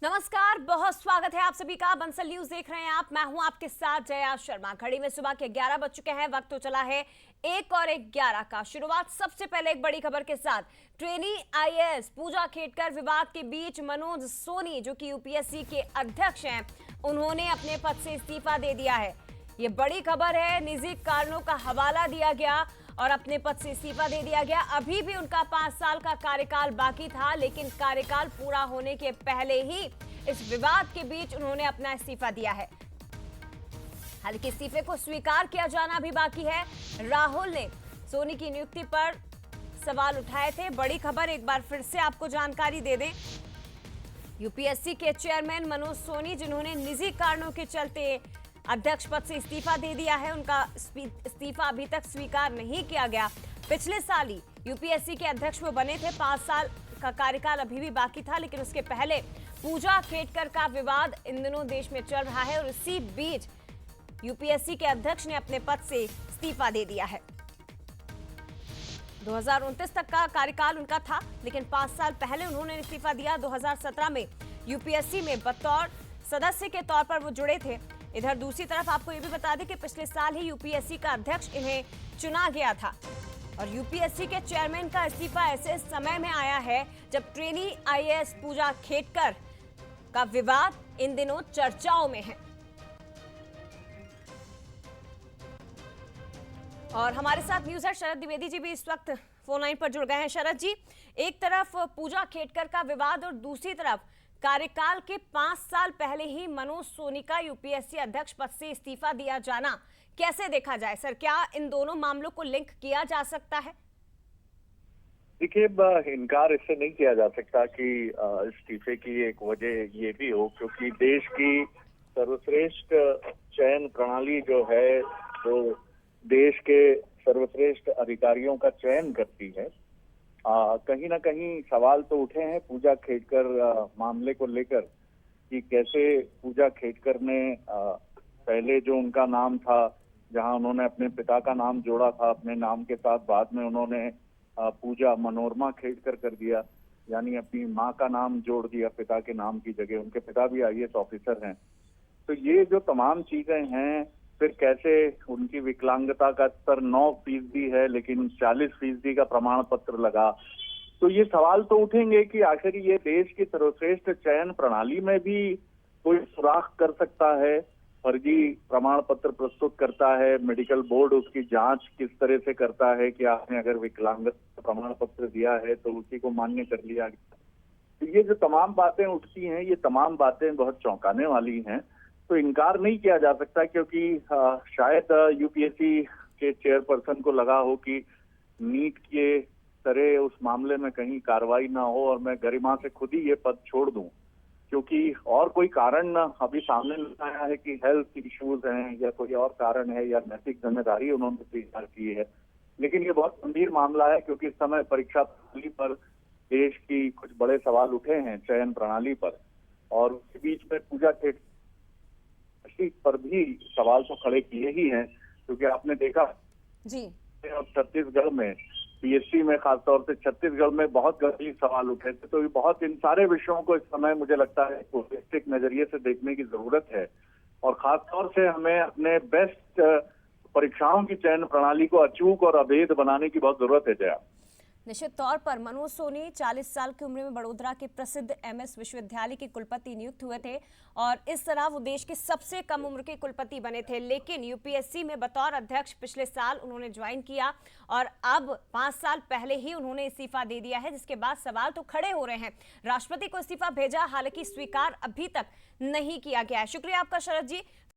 नमस्कार, बहुत स्वागत है आप सभी का। बंसल न्यूज देख रहे हैं आप। मैं हूं आपके साथ जया शर्मा। घड़ी में सुबह के 11 बज चुके हैं। वक्त तो चला है 1:11 का। शुरुआत सबसे पहले एक बड़ी खबर के साथ। ट्रेनी आईएएस पूजा खेड़कर विवाद के बीच मनोज सोनी, जो कि यूपीएससी के अध्यक्ष हैं, उन्होंने अपने पद से इस्तीफा दे दिया है। ये बड़ी खबर है। निजी कारणों का हवाला दिया गया और अपने पद से इस्तीफा दे दिया गया। अभी भी उनका 5 साल का कार्यकाल बाकी था, लेकिन कार्यकाल पूरा होने के पहले ही इस विवाद के बीच उन्होंने अपना इस्तीफा दिया है। हालांकि इस्तीफे को स्वीकार किया जाना भी बाकी है। राहुल ने सोनी की नियुक्ति पर सवाल उठाए थे। बड़ी खबर एक बार फिर से आपको जानकारी दे दें। यूपीएससी के चेयरमैन मनोज सोनी, जिन्होंने निजी कारणों के चलते अध्यक्ष पद से इस्तीफा दे दिया है, उनका इस्तीफा अभी तक स्वीकार नहीं किया गया। पिछले साल ही यूपीएससी के अध्यक्ष वो बने थे। 5 साल का कार्यकाल अभी भी बाकी था, लेकिन उसके पहले पूजा खेड़कर का विवाद इन दिनों देश में चल रहा है और इसी बीच यूपीएससी के अध्यक्ष ने अपने पद से इस्तीफा दे दिया है। 2029 तक का कार्यकाल उनका था, लेकिन 5 साल पहले उन्होंने इस्तीफा दिया। 2017 में यूपीएससी में बतौर सदस्य के तौर पर वो जुड़े थे। इधर दूसरी तरफ आपको ये भी बता दें कि पिछले साल ही यूपीएससी का अध्यक्ष इन्हें चुना गया था और यूपीएससी के चेयरमैन का इस्तीफा ऐसे समय में आया है जब ट्रेनी आईएएस पूजा खेड़कर का विवाद इन दिनों चर्चाओं में है। और हमारे साथ न्यूज़र शरद द्विवेदी जी भी इस वक्त फोन लाइन पर जुड़ गए हैं। शरद जी, एक तरफ पूजा खेड़कर का विवाद और दूसरी तरफ कार्यकाल के 5 साल पहले ही मनोज सोनी का यूपीएससी अध्यक्ष पद से इस्तीफा दिया जाना कैसे देखा जाए सर? क्या इन दोनों मामलों को लिंक किया जा सकता है? देखिए, इनकार इससे नहीं किया जा सकता कि इस्तीफे की एक वजह ये भी हो, क्योंकि देश की सर्वश्रेष्ठ चयन प्रणाली जो है, वो देश के सर्वश्रेष्ठ अधिकारियों का चयन करती है। कहीं ना कहीं सवाल तो उठे हैं पूजा खेड़कर मामले को लेकर कि कैसे पूजा खेड़कर ने पहले जो उनका नाम था, जहां उन्होंने अपने पिता का नाम जोड़ा था अपने नाम के साथ, बाद में उन्होंने पूजा मनोरमा खेड़कर कर दिया, यानी अपनी माँ का नाम जोड़ दिया पिता के नाम की जगह। उनके पिता भी आईएएस ऑफिसर हैं। तो ये जो तमाम चीजें हैं, फिर कैसे उनकी विकलांगता का स्तर 9% है लेकिन 40% का प्रमाण पत्र लगा, तो ये सवाल तो उठेंगे कि आखिर ये देश की सर्वश्रेष्ठ चयन प्रणाली में भी कोई सुराख कर सकता है, फर्जी प्रमाण पत्र प्रस्तुत करता है, मेडिकल बोर्ड उसकी जांच किस तरह से करता है कि आपने अगर विकलांगता प्रमाण पत्र दिया है तो उसी को मान्य कर लिया गया। तो ये जो तमाम बातें उठती हैं, ये तमाम बातें बहुत चौंकाने वाली हैं। तो इनकार नहीं किया जा सकता, क्योंकि शायद यूपीएससी के चेयरपर्सन को लगा हो कि नीट के तरह उस मामले में कहीं कार्रवाई ना हो और मैं गरिमा से खुद ही ये पद छोड़ दूं, क्योंकि और कोई कारण अभी सामने नहीं आया है कि हेल्थ इश्यूज हैं या कोई और कारण है या नैतिक जिम्मेदारी उन्होंने स्वीकार की है। लेकिन ये बहुत गंभीर मामला है, क्योंकि इस समय परीक्षा प्रणाली पर देश की कुछ बड़े सवाल उठे हैं, चयन प्रणाली पर, और उसके बीच में पूजा खेड़कर पर भी सवाल तो खड़े किए ही हैं। क्योंकि आपने देखा जी, अब छत्तीसगढ़ में पीएससी में, खासतौर से छत्तीसगढ़ में बहुत गंभीर सवाल उठे थे। तो ये बहुत, इन सारे विषयों को इस समय मुझे लगता है होलिस्टिक नजरिए से देखने की जरूरत है, और खासतौर से हमें अपने बेस्ट परीक्षाओं की चयन प्रणाली को अचूक और अभेद बनाने की बहुत जरूरत है। जया, निश्चित तौर पर मनोज सोनी 40 साल की उम्र में बड़ोदरा के प्रसिद्ध एमएस विश्वविद्यालय के कुलपति नियुक्त हुए थे और इस तरह वो देश के सबसे कम उम्र के कुलपति बने थे। लेकिन यूपीएससी में बतौर अध्यक्ष पिछले साल उन्होंने ज्वाइन किया और अब 5 साल पहले ही उन्होंने इस्तीफा दे दिया है, जिसके बाद सवाल तो खड़े हो रहे हैं। राष्ट्रपति को इस्तीफा भेजा, हालांकि स्वीकार अभी तक नहीं किया गया है। शुक्रिया आपका शरद जी।